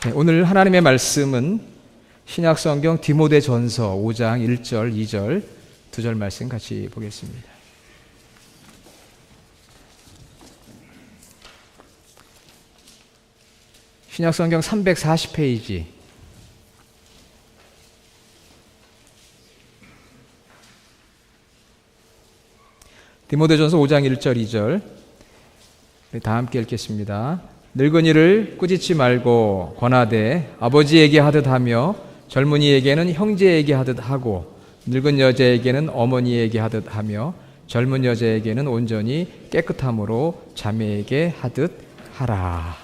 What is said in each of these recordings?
네, 오늘 하나님의 말씀은 신약성경 디모데전서 5장 1절, 2절, 2절 말씀 같이 보겠습니다. 신약성경 340페이지 디모데전서 5장 1절, 2절 다 함께 읽겠습니다. 늙은이를 꾸짖지 말고 권하되 아버지에게 하듯 하며 젊은이에게는 형제에게 하듯 하고 늙은 여자에게는 어머니에게 하듯 하며 젊은 여자에게는 온전히 깨끗함으로 자매에게 하듯 하라.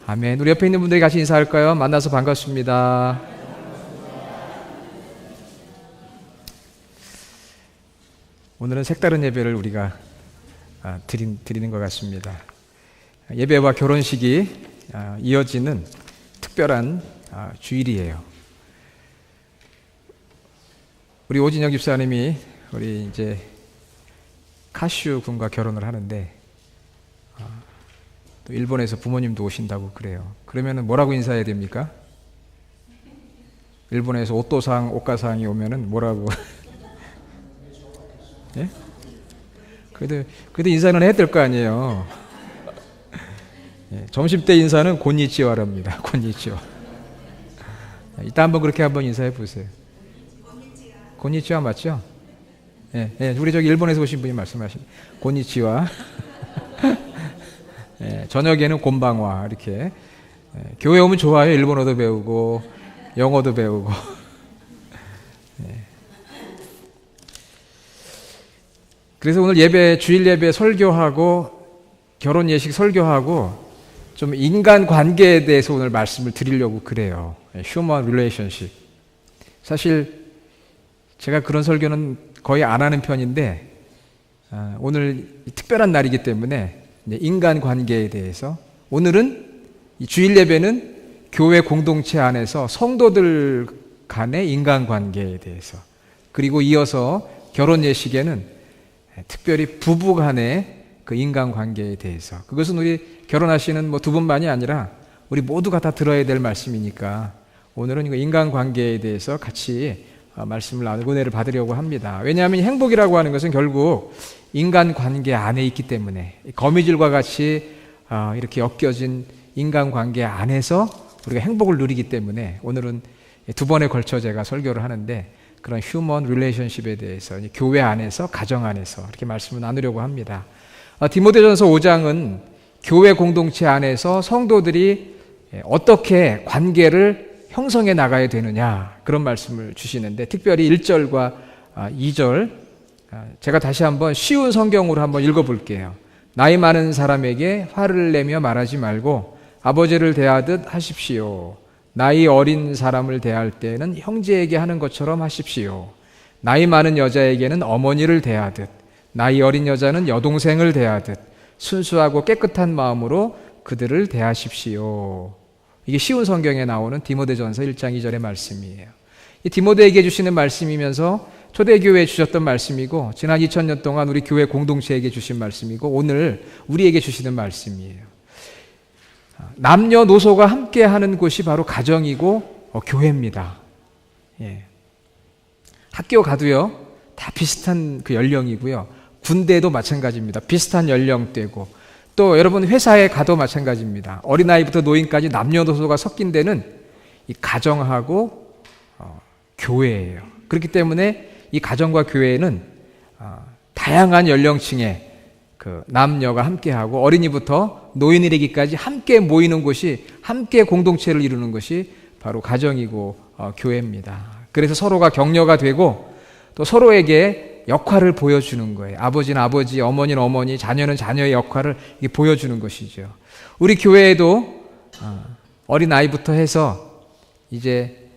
아멘. 우리 옆에 있는 분들이 같이 인사할까요? 만나서 반갑습니다. 오늘은 색다른 예배를 우리가 드리는 것 같습니다. 예배와 결혼식이 이어지는 특별한 주일이에요. 우리 오진영 집사님이 우리 이제 카슈 군과 결혼을 하는데 또 일본에서 부모님도 오신다고 그래요. 그러면은 뭐라고 인사해야 됩니까? 일본에서 오또상, 오카상이 오면은 뭐라고? 예? 그래도 인사는 해야 될 거 아니에요. 예, 점심때 인사는 곤니치와랍니다. 곤니치와. 이따 한번 그렇게 한번 인사해 보세요. 곤니치와 맞죠? 예, 예, 우리 저기 일본에서 오신 분이 말씀하신 곤니치와. 예, 저녁에는 곤방와 이렇게. 예, 교회 오면 좋아요. 일본어도 배우고 영어도 배우고. 예. 그래서 오늘 예배, 주일 예배 설교하고 결혼 예식 설교하고 좀 인간 관계에 대해서 오늘 말씀을 드리려고 그래요. Human relationship. 사실 제가 그런 설교는 거의 안 하는 편인데 오늘 특별한 날이기 때문에 인간 관계에 대해서 오늘은 이 주일 예배는 교회 공동체 안에서 성도들 간의 인간 관계에 대해서 그리고 이어서 결혼 예식에는 특별히 부부 간의 그 인간 관계에 대해서 그것은 우리 결혼하시는 두 분만이 아니라 우리 모두가 다 들어야 될 말씀이니까 오늘은 이 인간 관계에 대해서 같이 말씀을 나누고 은혜를 받으려고 합니다. 왜냐하면 행복이라고 하는 것은 결국 인간 관계 안에 있기 때문에 거미줄과 같이 이렇게 엮여진 인간 관계 안에서 우리가 행복을 누리기 때문에 오늘은 두 번에 걸쳐 제가 설교를 하는데 그런 휴먼 릴레이션십에 대해서 교회 안에서 가정 안에서 이렇게 말씀을 나누려고 합니다. 디모데전서 5장은 교회 공동체 안에서 성도들이 어떻게 관계를 형성해 나가야 되느냐 그런 말씀을 주시는데 특별히 1절과 2절 제가 다시 한번 쉬운 성경으로 한번 읽어볼게요. 나이 많은 사람에게 화를 내며 말하지 말고 아버지를 대하듯 하십시오. 나이 어린 사람을 대할 때는 형제에게 하는 것처럼 하십시오. 나이 많은 여자에게는 어머니를 대하듯 나이 어린 여자는 여동생을 대하듯 순수하고 깨끗한 마음으로 그들을 대하십시오. 이게 쉬운 성경에 나오는 디모데전서 1장 2절의 말씀이에요. 이 디모데에게 주시는 말씀이면서 초대교회에 주셨던 말씀이고 지난 2000년 동안 우리 교회 공동체에게 주신 말씀이고 오늘 우리에게 주시는 말씀이에요. 남녀노소가 함께하는 곳이 바로 가정이고 교회입니다. 예. 학교 가도요 다 비슷한 그 연령이고요. 군대도 마찬가지입니다. 비슷한 연령대고 또 여러분 회사에 가도 마찬가지입니다. 어린아이부터 노인까지 남녀노소가 섞인 데는 이 가정하고 교회예요. 그렇기 때문에 이 가정과 교회에는 다양한 연령층의 그 남녀가 함께하고 어린이부터 노인이르기까지 함께 모이는 곳이 함께 공동체를 이루는 것이 바로 가정이고 교회입니다. 그래서 서로가 격려가 되고 또 서로에게 역할을 보여주는 거예요. 아버지는 아버지, 어머니는 어머니, 자녀는 자녀의 역할을 보여주는 것이죠. 우리 교회에도 어린 아이부터 해서 이제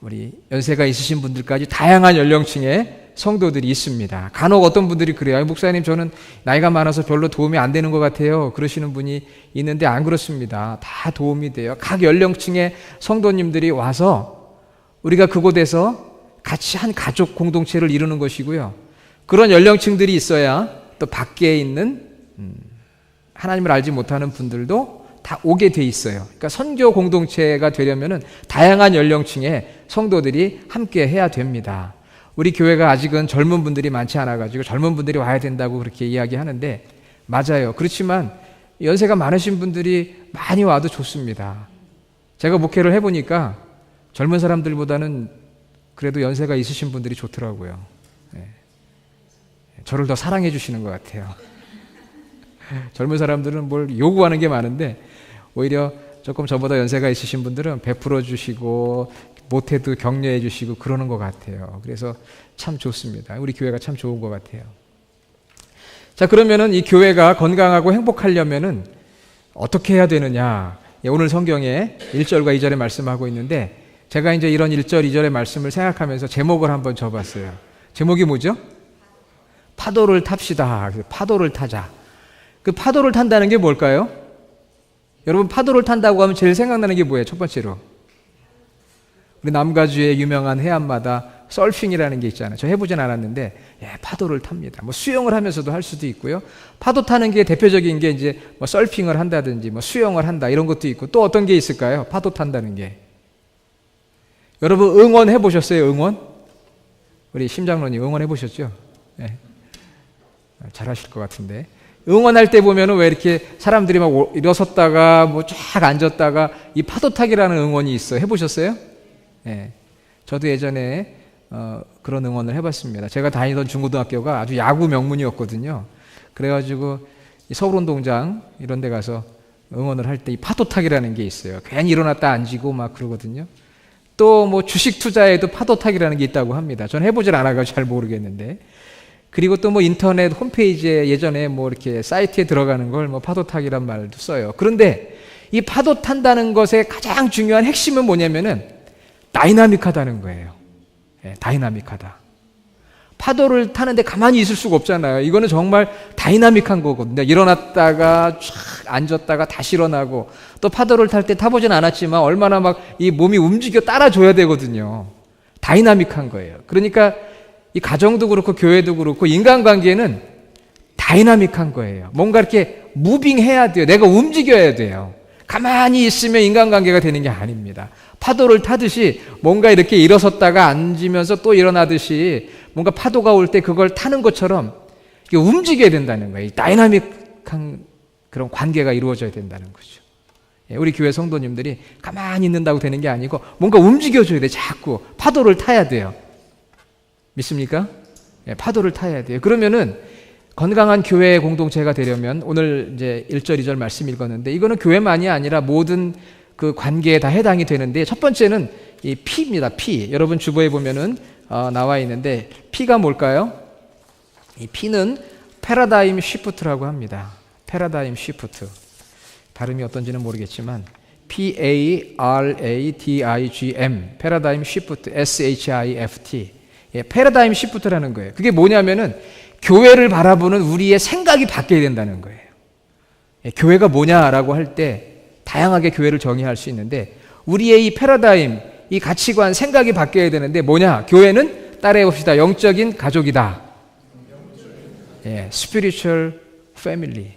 우리 연세가 있으신 분들까지 다양한 연령층의 성도들이 있습니다. 간혹 어떤 분들이 그래요. 목사님 저는 나이가 많아서 별로 도움이 안 되는 것 같아요. 그러시는 분이 있는데 안 그렇습니다. 다 도움이 돼요. 각 연령층의 성도님들이 와서 우리가 그곳에서 같이 한 가족 공동체를 이루는 것이고요. 그런 연령층들이 있어야 또 밖에 있는 하나님을 알지 못하는 분들도 다 오게 돼 있어요. 그러니까 선교 공동체가 되려면은 다양한 연령층의 성도들이 함께 해야 됩니다. 우리 교회가 아직은 젊은 분들이 많지 않아가지고 젊은 분들이 와야 된다고 그렇게 이야기하는데 맞아요. 그렇지만 연세가 많으신 분들이 많이 와도 좋습니다. 제가 목회를 해보니까 젊은 사람들보다는 그래도 연세가 있으신 분들이 좋더라고요. 네. 저를 더 사랑해 주시는 것 같아요. 젊은 사람들은 뭘 요구하는 게 많은데 오히려 조금 저보다 연세가 있으신 분들은 베풀어 주시고 못해도 격려해 주시고 그러는 것 같아요. 그래서 참 좋습니다. 우리 교회가 참 좋은 것 같아요. 자, 그러면은 이 교회가 건강하고 행복하려면은 어떻게 해야 되느냐? 오늘 성경에 1절과 2절에 말씀하고 있는데 제가 이제 이런 1절, 2절의 말씀을 생각하면서 제목을 한번 줘봤어요. 제목이 뭐죠? 파도를 탑시다. 파도를 타자. 그 파도를 탄다는 게 뭘까요? 여러분, 파도를 탄다고 하면 제일 생각나는 게 뭐예요? 첫 번째로. 우리 남가주의 유명한 해안마다 서핑이라는 게 있잖아요. 저 해보진 않았는데, 파도를 탑니다. 뭐 수영을 하면서도 할 수도 있고요. 파도 타는 게 대표적인 게 이제 뭐 서핑을 한다든지 뭐 수영을 한다 이런 것도 있고 또 어떤 게 있을까요? 파도 탄다는 게. 여러분, 응원 해보셨어요? 응원? 우리 심장로님 응원 해보셨죠? 네. 잘하실 것 같은데. 응원할 때 보면은 왜 이렇게 사람들이 막 일어섰다가 뭐 쫙 앉았다가 이 파도 타기라는 응원이 있어. 해보셨어요? 네. 저도 예전에 그런 응원을 해봤습니다. 제가 다니던 중고등학교가 아주 야구 명문이었거든요. 그래가지고 서울운동장 이런 데 가서 응원을 할 때 이 파도 타기라는 게 있어요. 괜히 일어났다 앉고 막 그러거든요. 또 뭐 주식 투자에도 파도 타기라는 게 있다고 합니다. 전 해보질 않아가지고 잘 모르겠는데. 그리고 또 뭐 인터넷 홈페이지에 예전에 뭐 이렇게 사이트에 들어가는 걸 뭐 파도 타기란 말도 써요. 그런데 이 파도 탄다는 것의 가장 중요한 핵심은 뭐냐면은 다이나믹하다는 거예요. 다이나믹하다. 파도를 타는데 가만히 있을 수가 없잖아요. 이거는 정말 다이나믹한 거거든요. 일어났다가 쫙 앉았다가 다시 일어나고 또 파도를 탈 때 타보진 않았지만 얼마나 막 이 몸이 움직여 따라줘야 되거든요. 다이나믹한 거예요. 그러니까 이 가정도 그렇고 교회도 그렇고 인간관계는 다이나믹한 거예요. 뭔가 이렇게 무빙해야 돼요. 내가 움직여야 돼요. 가만히 있으면 인간관계가 되는 게 아닙니다. 파도를 타듯이 뭔가 이렇게 일어섰다가 앉으면서 또 일어나듯이 뭔가 파도가 올 때 그걸 타는 것처럼 움직여야 된다는 거예요. 다이나믹한 그런 관계가 이루어져야 된다는 거죠. 우리 교회 성도님들이 가만히 있는다고 되는 게 아니고 뭔가 움직여줘야 돼. 자꾸 파도를 타야 돼요. 믿습니까? 파도를 타야 돼요. 그러면은 건강한 교회 공동체가 되려면 오늘 이제 1절, 2절 말씀 읽었는데 이거는 교회만이 아니라 모든 그 관계에 다 해당이 되는데 첫 번째는 이 P입니다. P. 여러분 주보에 보면은 나와 있는데 P가 뭘까요? 이 P는 패러다임 시프트라고 합니다. 패러다임 시프트. 발음이 어떤지는 모르겠지만 P-A-R-A-D-I-G-M 패러다임 시프트 S-H-I-F-T 패러다임 시프트라는 거예요. 그게 뭐냐면은 교회를 바라보는 우리의 생각이 바뀌어야 된다는 거예요. 교회가 뭐냐라고 할 때 다양하게 교회를 정의할 수 있는데 우리의 이 패러다임, 이 가치관, 생각이 바뀌어야 되는데 뭐냐? 교회는 따라해 봅시다. 영적인 가족이다. spiritual family.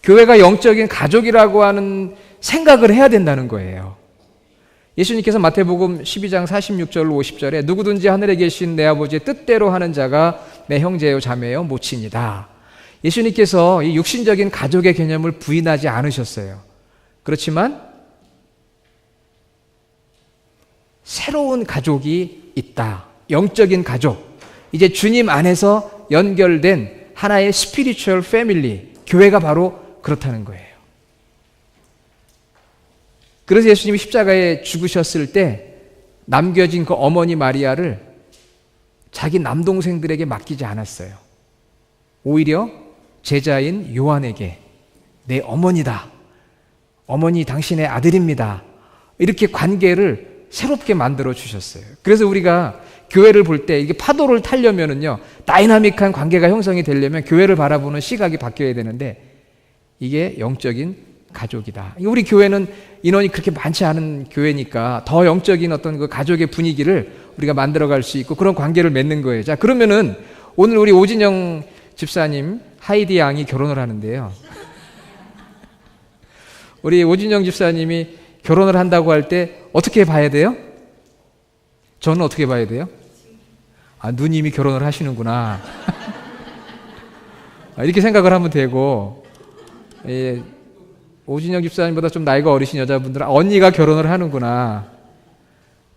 교회가 영적인 가족이라고 하는 생각을 해야 된다는 거예요. 예수님께서 마태복음 12장 46절 50절에 누구든지 하늘에 계신 내 아버지의 뜻대로 하는 자가 내 형제요 자매요 모친이다. 예수님께서 이 육신적인 가족의 개념을 부인하지 않으셨어요. 그렇지만 새로운 가족이 있다. 영적인 가족. 이제 주님 안에서 연결된 하나의 스피리추얼 패밀리. 교회가 바로 그렇다는 거예요. 그래서 예수님이 십자가에 죽으셨을 때 남겨진 그 어머니 마리아를 자기 남동생들에게 맡기지 않았어요. 오히려 제자인 요한에게 내 어머니다. 어머니 당신의 아들입니다. 이렇게 관계를 새롭게 만들어 주셨어요. 그래서 우리가 교회를 볼 때 이게 파도를 타려면은요, 다이나믹한 관계가 형성이 되려면 교회를 바라보는 시각이 바뀌어야 되는데 이게 영적인 가족이다. 우리 교회는 인원이 그렇게 많지 않은 교회니까 더 영적인 어떤 그 가족의 분위기를 우리가 만들어갈 수 있고 그런 관계를 맺는 거예요. 자, 그러면은 오늘 우리 오진영 집사님, 하이디 양이 결혼을 하는데요. 우리 오진영 집사님이 결혼을 한다고 할 때 어떻게 봐야 돼요? 저는 어떻게 봐야 돼요? 아, 누님이 결혼을 하시는구나. 이렇게 생각을 하면 되고, 예, 오진영 집사님보다 좀 나이가 어리신 여자분들은 언니가 결혼을 하는구나.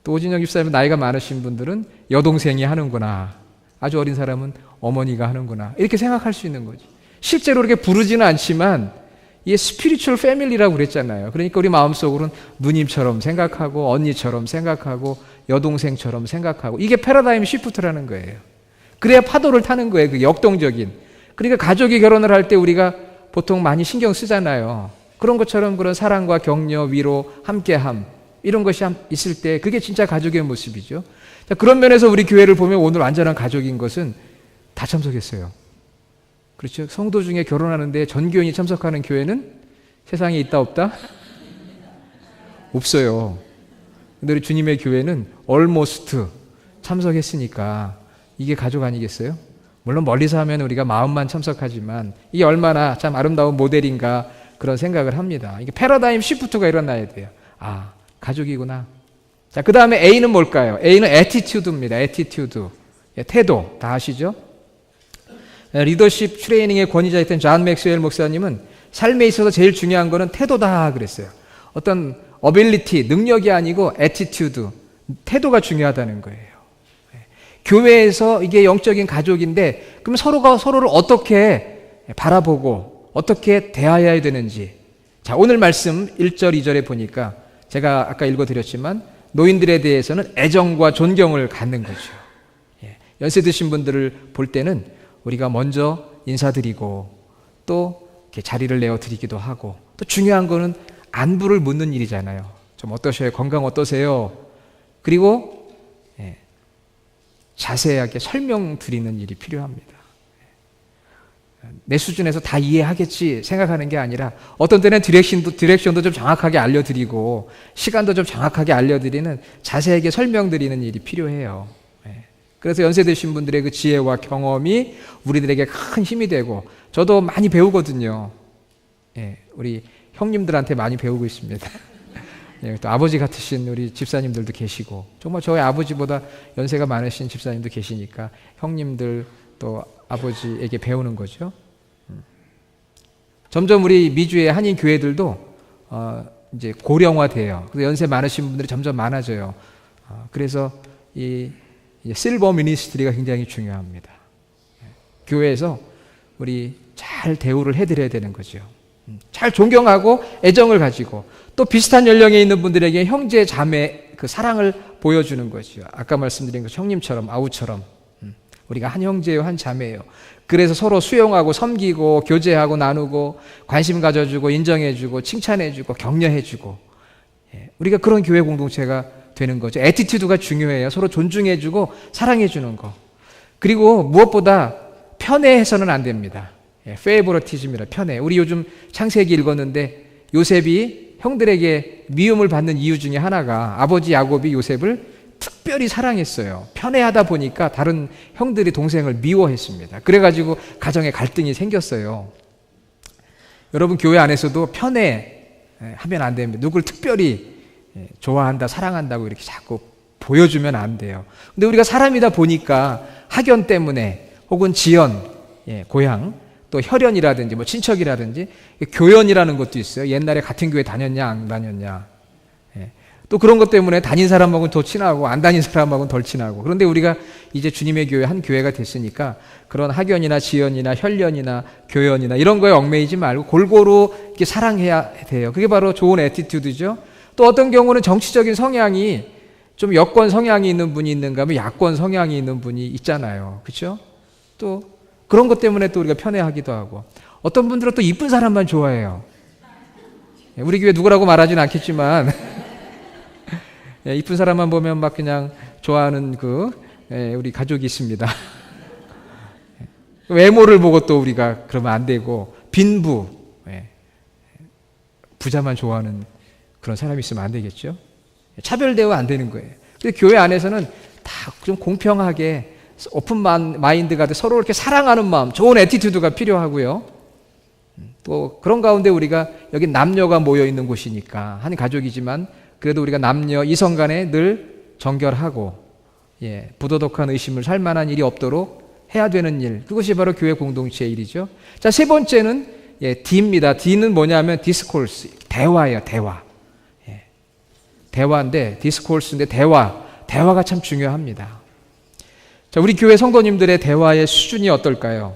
또 오진영 집사님 나이가 많으신 분들은 여동생이 하는구나. 아주 어린 사람은 어머니가 하는구나. 이렇게 생각할 수 있는 거지. 실제로 그렇게 부르지는 않지만 이게 스피리추얼 패밀리라고 그랬잖아요. 그러니까 우리 마음속으로는 누님처럼 생각하고 언니처럼 생각하고 여동생처럼 생각하고 이게 패러다임 시프트라는 거예요. 그래야 파도를 타는 거예요. 그 역동적인. 그러니까 가족이 결혼을 할 때 우리가 보통 많이 신경 쓰잖아요. 그런 것처럼 그런 사랑과 격려, 위로, 함께함 이런 것이 있을 때 그게 진짜 가족의 모습이죠. 자, 그런 면에서 우리 교회를 보면 오늘 완전한 가족인 것은 다 참석했어요. 그렇죠? 성도 중에 결혼하는데 전교인이 참석하는 교회는 세상에 있다 없다? 없어요. 근데 우리 주님의 교회는 almost 참석했으니까 이게 가족 아니겠어요? 물론 멀리서 하면 우리가 마음만 참석하지만 이게 얼마나 참 아름다운 모델인가 그런 생각을 합니다. 이게 패러다임 시프트가 일어나야 돼요. 아, 가족이구나. 자, 그 다음에 A는 뭘까요? A는 attitude입니다. attitude. 태도. 다 아시죠? 리더십 트레이닝의 권위자였던 존 맥스웰 목사님은 삶에 있어서 제일 중요한 거는 태도다 그랬어요. 어떤 ability, 능력이 아니고 attitude, 태도가 중요하다는 거예요. 교회에서 이게 영적인 가족인데 그럼 서로가 서로를 어떻게 바라보고 어떻게 대해야 되는지. 자, 오늘 말씀 1절, 2절에 보니까 제가 아까 읽어드렸지만 노인들에 대해서는 애정과 존경을 갖는 거죠. 연세 드신 분들을 볼 때는 우리가 먼저 인사드리고 또 이렇게 자리를 내어드리기도 하고 또 중요한 거는 안부를 묻는 일이잖아요. 좀 어떠셔요? 건강 어떠세요? 그리고 자세하게 설명드리는 일이 필요합니다. 내 수준에서 다 이해하겠지 생각하는 게 아니라 어떤 때는 디렉션도 좀 정확하게 알려드리고 시간도 좀 정확하게 알려드리는 자세하게 설명드리는 일이 필요해요. 그래서 연세 드신 분들의 그 지혜와 경험이 우리들에게 큰 힘이 되고 저도 많이 배우거든요. 우리 형님들한테 많이 배우고 있습니다. 또 아버지 같으신 우리 집사님들도 계시고 정말 저희 아버지보다 연세가 많으신 집사님도 계시니까 형님들 또 아버지에게 배우는 거죠. 점점 우리 미주의 한인 교회들도 이제 고령화돼요. 그래서 연세 많으신 분들이 점점 많아져요. 그래서 이 실버 미니스트리가 굉장히 중요합니다. 교회에서 우리 잘 대우를 해드려야 되는 거죠. 잘 존경하고 애정을 가지고 또 비슷한 연령에 있는 분들에게 형제 자매 그 사랑을 보여주는 거죠. 아까 말씀드린 것 형님처럼 아우처럼 우리가 한 형제요 한 자매예요. 그래서 서로 수용하고 섬기고 교제하고 나누고 관심 가져주고 인정해주고 칭찬해주고 격려해주고 우리가 그런 교회 공동체가 되는 거죠. 애티튜드가 중요해요. 서로 존중해주고 사랑해주는 거. 그리고 무엇보다 편애해서는 안 됩니다. 페이보러티즘이라 편애. 우리 요즘 창세기 읽었는데 요셉이 형들에게 미움을 받는 이유 중에 하나가 아버지 야곱이 요셉을 특별히 사랑했어요. 편애하다 보니까 다른 형들이 동생을 미워했습니다. 그래가지고 가정에 갈등이 생겼어요. 여러분 교회 안에서도 편애하면 안 됩니다. 누굴 특별히 좋아한다, 사랑한다고 이렇게 자꾸 보여주면 안 돼요. 근데 우리가 사람이다 보니까 학연 때문에 혹은 지연, 고향, 또 혈연이라든지 뭐 친척이라든지 교연이라는 것도 있어요. 옛날에 같은 교회 다녔냐 안 다녔냐. 또 그런 것 때문에 다닌 사람하고는 더 친하고 안 다닌 사람하고는 덜 친하고. 그런데 우리가 이제 주님의 교회 한 교회가 됐으니까 그런 학연이나 지연이나 혈연이나 교연이나 이런 거에 얽매이지 말고 골고루 이렇게 사랑해야 돼요. 그게 바로 좋은 애티튜드죠. 또 어떤 경우는 정치적인 성향이 좀 여권 성향이 있는 분이 있는가 하면 야권 성향이 있는 분이 있잖아요. 그렇죠? 또 그런 것 때문에 또 우리가 편애하기도 하고 어떤 분들은 또 이쁜 사람만 좋아해요. 우리 교회 누구라고 말하지는 않겠지만 이쁜 사람만 보면 막 그냥 좋아하는 우리 가족이 있습니다. 외모를 보고 또 우리가 그러면 안 되고 빈부, 부자만 좋아하는 그런 사람이 있으면 안 되겠죠. 차별 대우 안 되는 거예요. 근데 교회 안에서는 다 좀 공평하게 오픈 마인드가 돼 서로 이렇게 사랑하는 마음, 좋은 애티튜드가 필요하고요. 또 그런 가운데 우리가 여기 남녀가 모여 있는 곳이니까 한 가족이지만 그래도 우리가 남녀 이성 간에 늘 정결하고 부도덕한 의심을 살 만한 일이 없도록 해야 되는 일, 그것이 바로 교회 공동체의 일이죠. 자, 세 번째는 D입니다. D는 뭐냐면 디스코스, 대화예요. 대화. 대화인데 디스코스인데 대화가 참 중요합니다. 자, 우리 교회 성도님들의 대화의 수준이 어떨까요?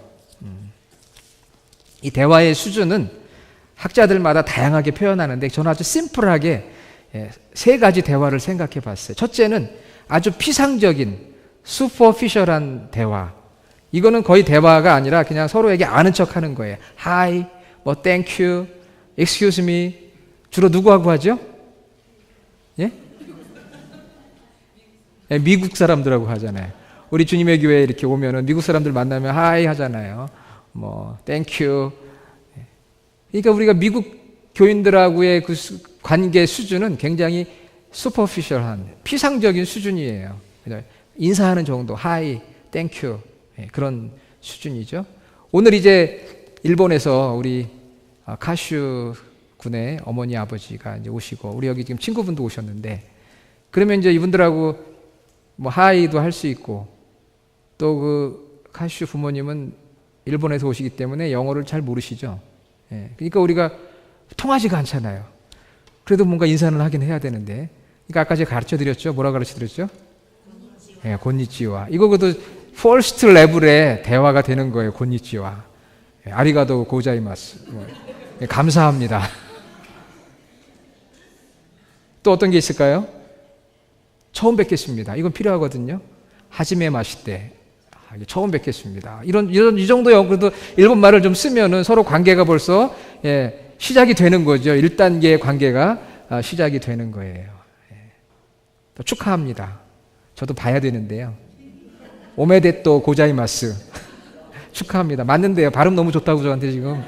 이 대화의 수준은 학자들마다 다양하게 표현하는데 저는 아주 심플하게 세 가지 대화를 생각해 봤어요. 첫째는 아주 피상적인 슈퍼피셜한 대화. 이거는 거의 대화가 아니라 그냥 서로에게 아는 척 하는 거예요. Hi, 뭐 thank you, excuse me. 주로 누구하고 하죠? 예? 미국 사람들하고 하잖아요. 우리 주님의 교회에 이렇게 오면은 미국 사람들 만나면 Hi 하잖아요. 뭐 thank you. 그러니까 우리가 미국 교인들하고의 그 관계 수준은 굉장히 슈퍼피셜한 피상적인 수준이에요. 인사하는 정도, Hi, thank you. 그런 수준이죠. 오늘 이제 일본에서 우리 카슈 군의 어머니 아버지가 이제 오시고 우리 여기 지금 친구분도 오셨는데 그러면 이제 이분들하고 뭐 하이도 할 수 있고 또 그 카슈 부모님은 일본에서 오시기 때문에 영어를 잘 모르시죠. 그러니까 우리가 통하지가 않잖아요. 그래도 뭔가 인사는 하긴 해야 되는데 그러니까 아까 제가 가르쳐 드렸죠. 뭐라 가르쳐 드렸죠? 곤니치와. 이거 그것도 퍼스트 레벨의 대화가 되는 거예요. 곤니치와. 아리가도 고자이마스. 감사합니다. 또 어떤 게 있을까요? 처음 뵙겠습니다. 이건 필요하거든요. 하지메 마시떼. 처음 뵙겠습니다. 이 정도 그래도 일본 말을 좀 쓰면은 서로 관계가 벌써 시작이 되는 거죠. 1단계의 관계가 시작이 되는 거예요. 또 축하합니다. 저도 봐야 되는데요. 오메데또 고자이마스. 축하합니다. 맞는데요. 발음 너무 좋다고 저한테 지금.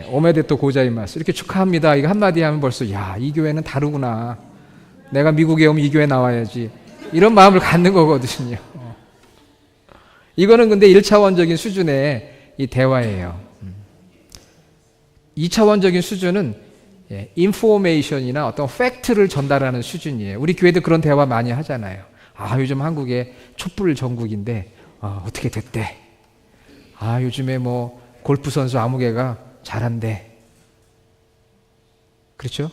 오메데또 고자이마스. 이렇게 축하합니다. 이거 한마디 하면 벌써 야, 이 교회는 다르구나. 내가 미국에 오면 이 교회 나와야지. 이런 마음을 갖는 거거든요. 이거는 근데 1차원적인 수준의 이 대화예요. 2차원적인 수준은 인포메이션이나 어떤 팩트를 전달하는 수준이에요. 우리 교회도 그런 대화 많이 하잖아요. 아, 요즘 한국에 촛불 전국인데 어떻게 됐대. 아, 요즘에 뭐 골프 선수 아무개가 잘한대. 그렇죠?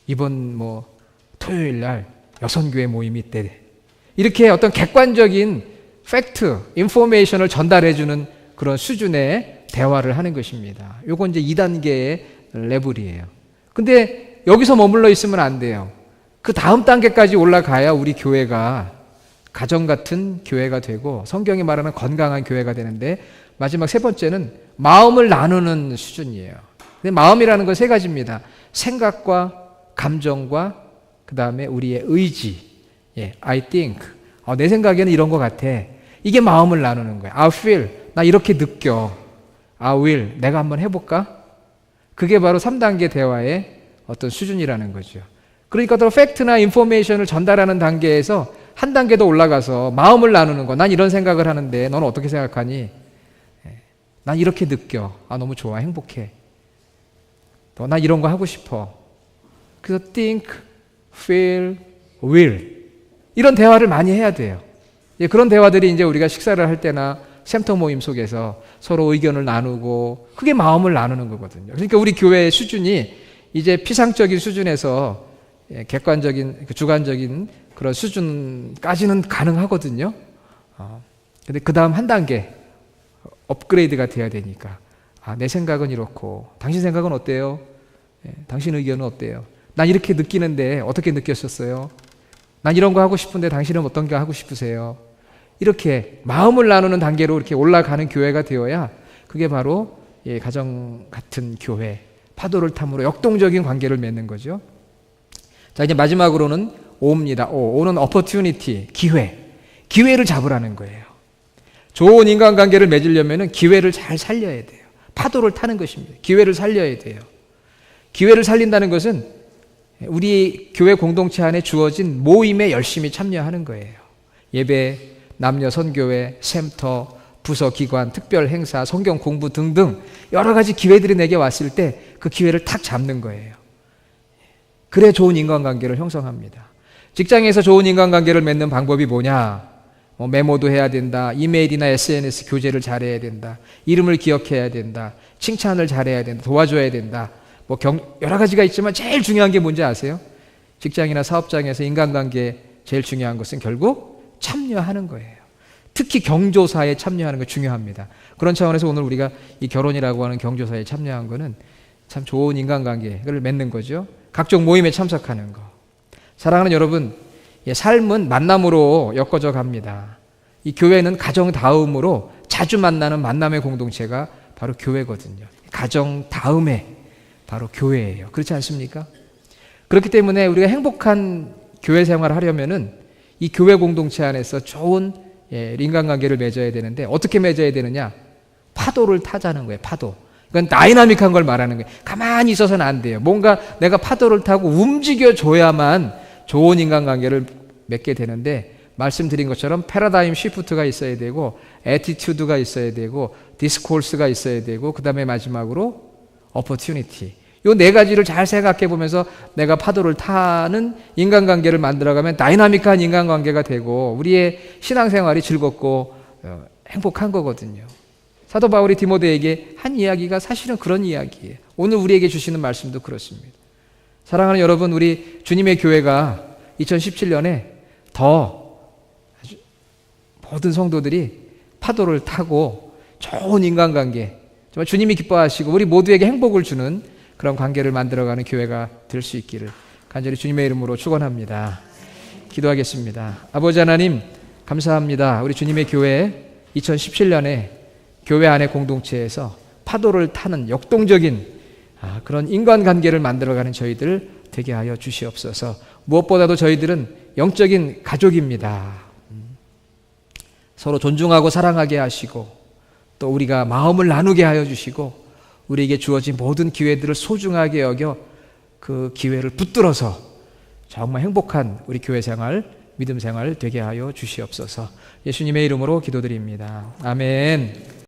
이번 뭐 토요일 날 여성교회 모임이 있대. 이렇게 어떤 객관적인 팩트, 인포메이션을 전달해주는 그런 수준의 대화를 하는 것입니다. 요건 이제 2단계의 레벨이에요. 근데 여기서 머물러 있으면 안 돼요. 그 다음 단계까지 올라가야 우리 교회가 가정 같은 교회가 되고 성경이 말하는 건강한 교회가 되는데 마지막 세 번째는 마음을 나누는 수준이에요. 근데 마음이라는 건 세 가지입니다. 생각과 감정과 그 다음에 우리의 의지. I think. 내 생각에는 이런 것 같아. 이게 마음을 나누는 거예요. I feel. 나 이렇게 느껴. I will. 내가 한번 해볼까? 그게 바로 3단계 대화의 어떤 수준이라는 거죠. 그러니까 또 팩트나 인포메이션을 전달하는 단계에서 한 단계 더 올라가서 마음을 나누는 거. 난 이런 생각을 하는데 너는 어떻게 생각하니? 난 이렇게 느껴. 너무 좋아. 행복해. 또 난 이런 거 하고 싶어. 그래서 think, feel, will. 이런 대화를 많이 해야 돼요. 그런 대화들이 이제 우리가 식사를 할 때나 샘터 모임 속에서 서로 의견을 나누고 그게 마음을 나누는 거거든요. 그러니까 우리 교회의 수준이 이제 피상적인 수준에서 객관적인, 주관적인 그런 수준까지는 가능하거든요. 근데 그 다음 한 단계 업그레이드가 돼야 되니까 내 생각은 이렇고 당신 생각은 어때요? 당신 의견은 어때요? 난 이렇게 느끼는데 어떻게 느꼈었어요? 난 이런 거 하고 싶은데 당신은 어떤 거 하고 싶으세요? 이렇게 마음을 나누는 단계로 이렇게 올라가는 교회가 되어야 그게 바로 가정 같은 교회, 파도를 탐으로 역동적인 관계를 맺는 거죠. 자, 이제 마지막으로는 O입니다. O는 opportunity, 기회를 잡으라는 거예요. 좋은 인간관계를 맺으려면 기회를 잘 살려야 돼요. 파도를 타는 것입니다. 기회를 살려야 돼요. 기회를 살린다는 것은 우리 교회 공동체 안에 주어진 모임에 열심히 참여하는 거예요. 예배, 남녀 선교회, 샘터, 부서, 기관, 특별 행사, 성경 공부 등등 여러 가지 기회들이 내게 왔을 때 그 기회를 탁 잡는 거예요. 그래 좋은 인간관계를 형성합니다. 직장에서 좋은 인간관계를 맺는 방법이 뭐냐? 메모도 해야 된다. 이메일이나 SNS 교제를 잘해야 된다. 이름을 기억해야 된다. 칭찬을 잘해야 된다. 도와줘야 된다. 여러 가지가 있지만 제일 중요한 게 뭔지 아세요? 직장이나 사업장에서 인간관계에 제일 중요한 것은 결국 참여하는 거예요. 특히 경조사에 참여하는 거 중요합니다. 그런 차원에서 오늘 우리가 이 결혼이라고 하는 경조사에 참여한 거는 참 좋은 인간관계를 맺는 거죠. 각종 모임에 참석하는 거. 사랑하는 여러분, 삶은 만남으로 엮어져 갑니다. 이 교회는 가정 다음으로 자주 만나는 만남의 공동체가 바로 교회거든요. 가정 다음에 바로 교회예요. 그렇지 않습니까? 그렇기 때문에 우리가 행복한 교회 생활을 하려면은 이 교회 공동체 안에서 좋은 인간관계를 맺어야 되는데 어떻게 맺어야 되느냐? 파도를 타자는 거예요. 파도. 그건 다이나믹한 걸 말하는 거예요. 가만히 있어서는 안 돼요. 뭔가 내가 파도를 타고 움직여줘야만 좋은 인간관계를 맺게 되는데 말씀드린 것처럼 패러다임 시프트가 있어야 되고 애티튜드가 있어야 되고 디스코스가 있어야 되고 그 다음에 마지막으로 어퍼튜니티. 요 네 가지를 잘 생각해 보면서 내가 파도를 타는 인간관계를 만들어가면 다이나믹한 인간관계가 되고 우리의 신앙생활이 즐겁고 행복한 거거든요. 사도 바울이 디모데에게 한 이야기가 사실은 그런 이야기예요. 오늘 우리에게 주시는 말씀도 그렇습니다. 사랑하는 여러분, 우리 주님의 교회가 2017년에 더 모든 성도들이 파도를 타고 좋은 인간관계, 정말 주님이 기뻐하시고 우리 모두에게 행복을 주는 그런 관계를 만들어가는 교회가 될 수 있기를 간절히 주님의 이름으로 축원합니다. 기도하겠습니다. 아버지 하나님 감사합니다. 우리 주님의 교회 2017년에 교회 안의 공동체에서 파도를 타는 역동적인 그런 인간관계를 만들어가는 저희들 되게 하여 주시옵소서. 무엇보다도 저희들은 영적인 가족입니다. 서로 존중하고 사랑하게 하시고 또 우리가 마음을 나누게 하여 주시고 우리에게 주어진 모든 기회들을 소중하게 여겨 그 기회를 붙들어서 정말 행복한 우리 교회 생활, 믿음 생활 되게 하여 주시옵소서. 예수님의 이름으로 기도드립니다. 아멘.